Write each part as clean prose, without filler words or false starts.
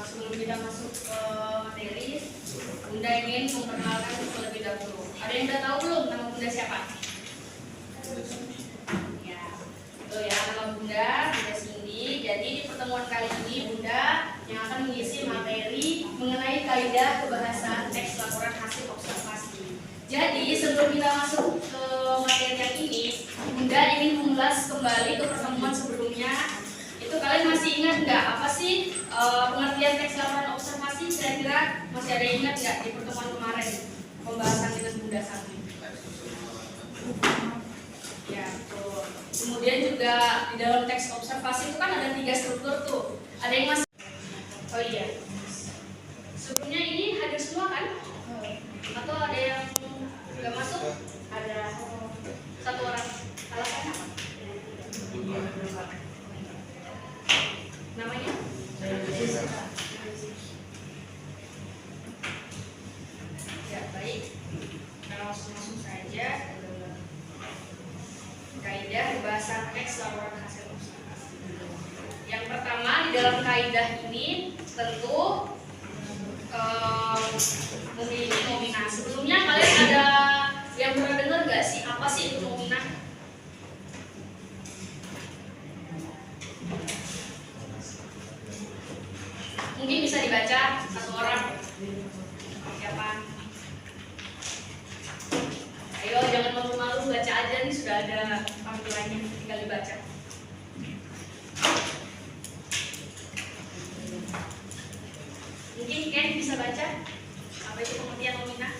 Sebelum kita masuk ke materi, Bunda ingin memperkenalkan terlebih dahulu. Ada yang udah tahu belum nama Bunda siapa? Ya, itu ya nama Bunda Cindy. Jadi di pertemuan kali ini Bunda yang akan mengisi materi mengenai kaidah kebahasaan teks laporan hasil observasi. Jadi sebelum kita masuk ke materi yang ini, Bunda ingin mengulas kembali ke pertemuan sebelumnya. Itu kalian masih ingat nggak apa sih pengertian teks laporan observasi? Kira-kira masih ada yang ingat nggak di pertemuan kemarin pembahasan dengan Bunda Sakti? Ya, betul. Kemudian juga di dalam teks observasi itu kan ada 3 struktur tuh. Ada yang masih? Oh iya. Sebelumnya ini hadir semua kan? Atau ada yang nggak masuk? Ada 1 orang. Alasannya apa? Namanya? Ya, baik. Kita langsung saja ke kaidah bahasa teks laporan hasil observasi. Yang pertama di dalam kaidah ini tentu memiliki nominal. Sebelumnya kalian ada yang pernah dengar nggak sih apa sih itu nominal? Mungkin bisa dibaca 1 orang. Siapa? Ayo jangan malu-malu, baca aja nih, sudah ada tampilannya, tinggal dibaca. Mungkin Ken bisa baca apa itu pengertian nomina?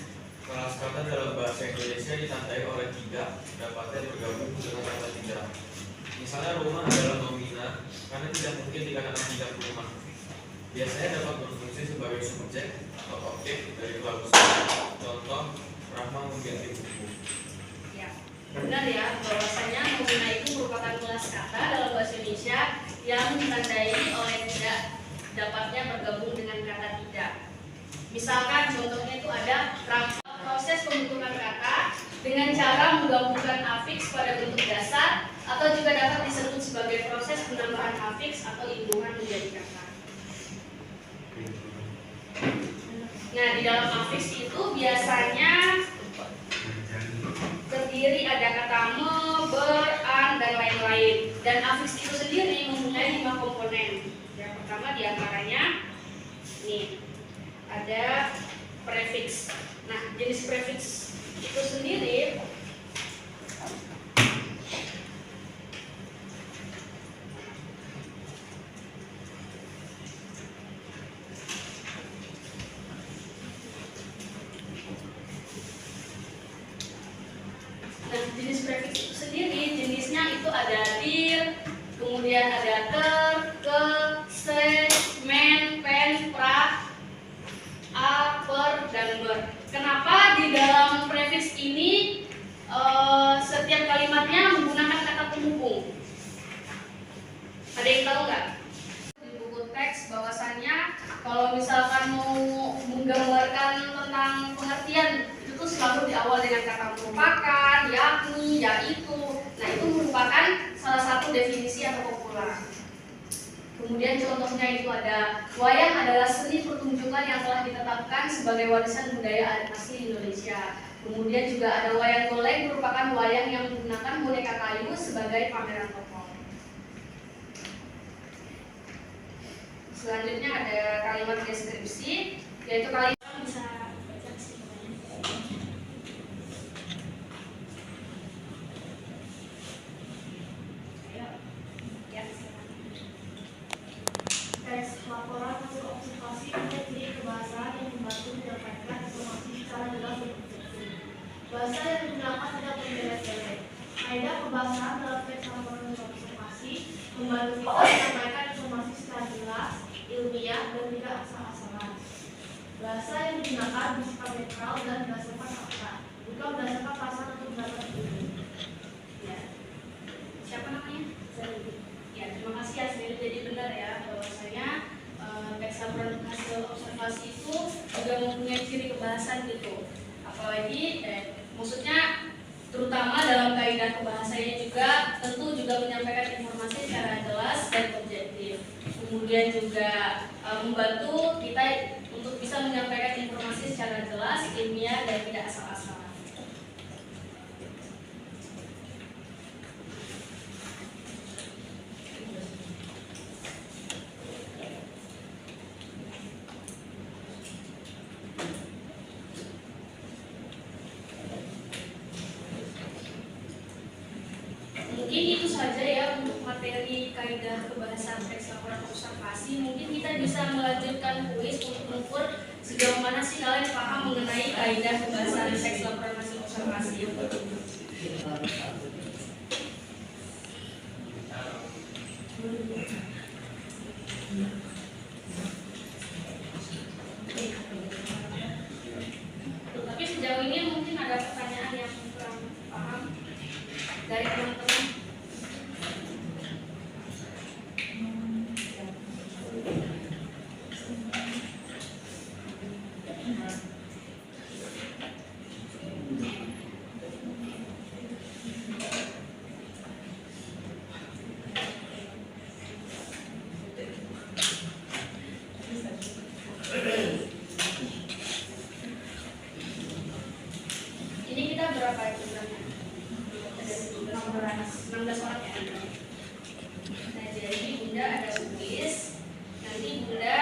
Kelas kata dalam bahasa Indonesia ditandai oleh 3 dapatnya bergabung dengan kata 3. Misalnya rumah adalah nomina karena tidak mungkin dikatakan tidak rumah. Biasanya dapat berfungsi sebagai subjek atau objek dari klausula. Contoh, Rahma mengganti buku. Ya, benar ya, bahwasanya nomina itu merupakan kelas kata dalam bahasa Indonesia yang ditandai oleh tidak dapatnya bergabung dengan kata tidak. Misalkan contohnya itu ada proses pembentukan kata dengan cara menggabungkan afiks pada bentuk dasar atau juga dapat disebut sebagai proses penambahan afiks atau indungan menjadi kata. Nah, di dalam afiks itu biasanya terdiri ada kata me, ber, an, dan lain-lain. Dan afiks itu sendiri mempunyai 5 komponen. Yang pertama diantaranya nih ada prefiks. Nah, jenis prefiks itu sendiri jenisnya itu ada dir, kemudian ada ter, ke, se, men, pen, pra, a, per, dan ber. Kenapa di dalam prefiks ini setiap kalimatnya menggunakan kata penghubung? Ada yang tahu nggak? Di buku teks bahwasannya kalau misalkan mau menggambarkan tentang pengertian itu tuh selalu diawali dengan kata merupakan, yakni, yaitu. Nah, itu merupakan salah satu definisi atau populer. Kemudian contohnya itu ada wayang adalah seni pertunjukan yang telah ditetapkan sebagai warisan budaya asli Indonesia. Kemudian juga ada wayang golek, merupakan wayang yang menggunakan boneka kayu sebagai pameran tokoh. Selanjutnya ada kalimat deskripsi, yaitu kalimat bisa teks laporan hasil observasi memiliki kebahasaan yang membantu mendapatkan informasi secara jelas dan objektif. Bahasa yang digunakan tidak berbelit-belit. Kaidah kebahasaan dalam teks laporan hasil observasi membantu kita menyampaikan informasi secara jelas, ilmiah, dan tidak asal-asalan. Bahasa yang digunakan bersifat netral dan berdasarkan fakta, bukan berdasarkan perasaan atau pendapat pribadi. ya. Siapa namanya? Ya, terima kasih Asmil. Jadi benar ya bahwasanya teks laporan hasil observasi itu juga mempunyai ciri kebahasan gitu. Apalagi maksudnya terutama dalam kaidah kebahasanya juga tentu juga menyampaikan informasi secara jelas dan objektif. Kemudian juga membantu kita untuk bisa menyampaikan informasi secara jelas, ilmiah dan tidak asal-asalan. Mungkin itu saja ya untuk materi kaidah kebahasan teks laporan observasi. Mungkin kita bisa melanjutkan kuis untuk mengukur sejauh mana sih kalian paham mengenai kaidah kebahasan teks laporan hasil observasi. Tapi sejauh ini mungkin ada pertanyaan yang kurang paham dari teman-teman. Ini kita berapa jumlahnya? Ada 16 orang ya. Nah, jadi Bunda ada kuis. Nanti Bunda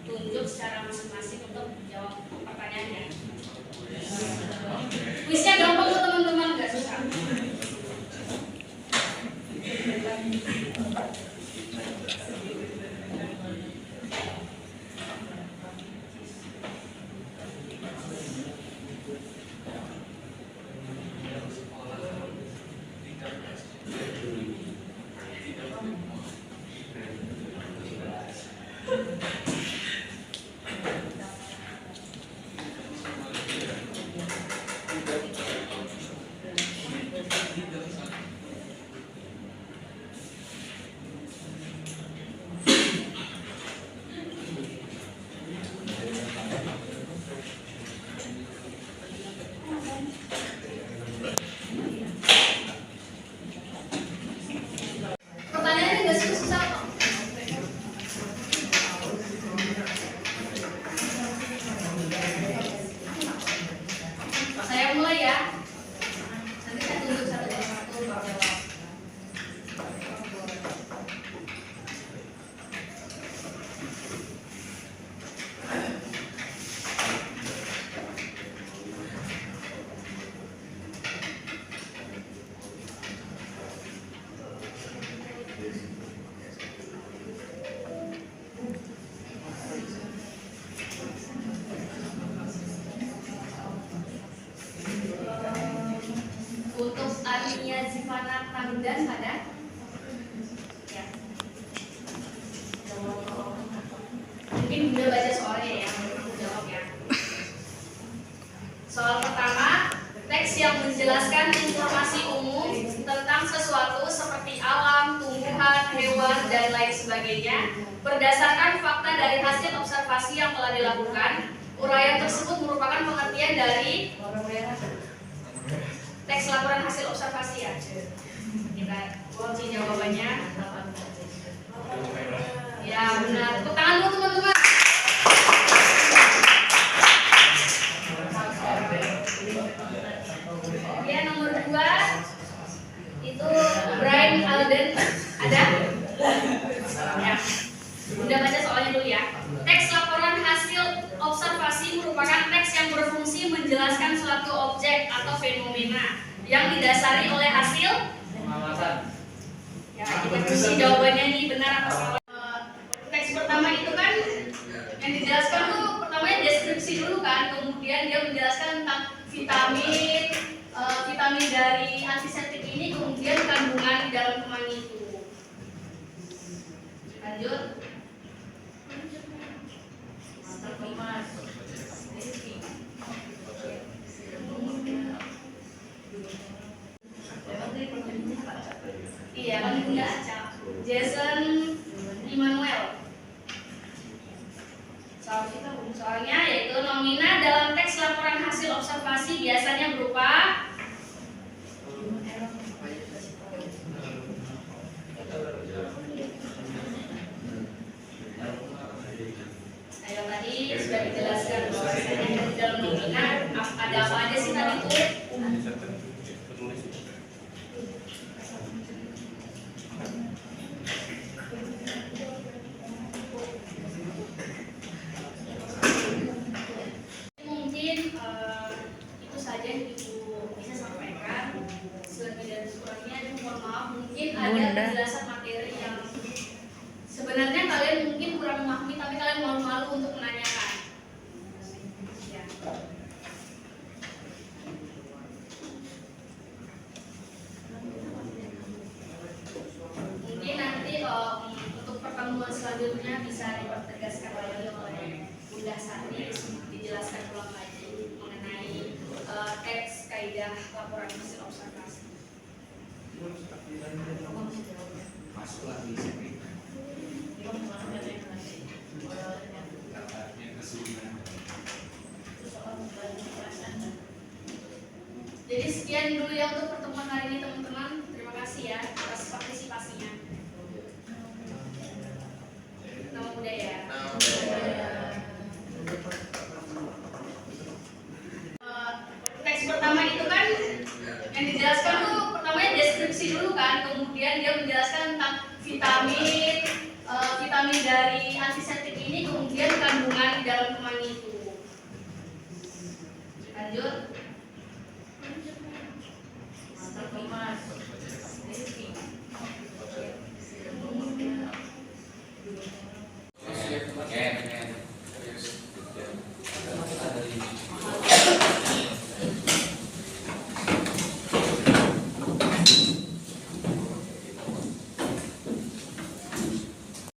tunjuk secara masing-masing untuk jawab pertanyaannya. Kuisnya gampang kok teman-teman, nggak susah. Pertanyaannya nggak susah kok. Saya mulai ya. Nanti saya tunjuk satu persatu baru jawab. Untuk Arnia Zivana Tamdan ada? Ya. Mungkin Bunda baca soalnya ya, aku jawab ya. Soal pertama, teks yang menjelaskan informasi umum tentang sesuatu seperti alam, tumbuhan, hewan, dan lain sebagainya berdasarkan fakta dari hasil observasi yang telah dilakukan. Uraian tersebut merupakan pengertian dari teks laporan hasil observasi ya. Kita kunci jawabannya. Ya benar. Tepuk tangan dulu teman-teman. Ya nomor 2 itu Brian Alden ada? Ya. Bunda baca soalnya dulu ya. Teks laporan hasil observasi merupakan teks yang berfungsi menjelaskan suatu objek atau fenomena yang didasari oleh hasil pengamatan. Ya, kita kunci jawabannya nih benar apa salah. Teks pertama itu kan yang dijelaskan tuh pertamanya deskripsi dulu kan, kemudian dia menjelaskan tentang vitamin, vitamin dari antiseptik ini, kemudian kandungan di dalam kemangi itu. Lanjut. Mantap nih Mas. Iya, kan Bunda Aca. Jason Immanuel. Soalnya yaitu nomina dalam teks laporan hasil observasi biasanya berupa Ayo tadi sudah dijelaskan bahwasanya di dalam nomina ada apa aja sih tadi itu? Mungkin itu saja yang Ibu bisa sampaikan. Selebih dan kurangnya mohon maaf, mungkin ada Bunda. penjelasan materi yang sebenarnya kalian mungkin kurang memahami, tapi kalian malu-malu untuk menanyakan. Ya. Mungkin nanti untuk pertemuan selanjutnya bisa dipertegaskan lagi oleh Bunda Sari, dijelaskan ulang lagi mengenai teks kaidah laporan hasil observasi. Masuk lagi sini. Jadi sekian dulu ya untuk pertemuan hari ini teman-teman. Terima kasih ya atas partisipasinya. Nama budaya. Teks pertama itu kan yang dijelaskan tuh pertamanya deskripsi dulu kan, kemudian dia menjelaskan tentang vitamin vitamin dari antiseptik ini, kemudian kandungan di dalam kemani itu. Lanjut.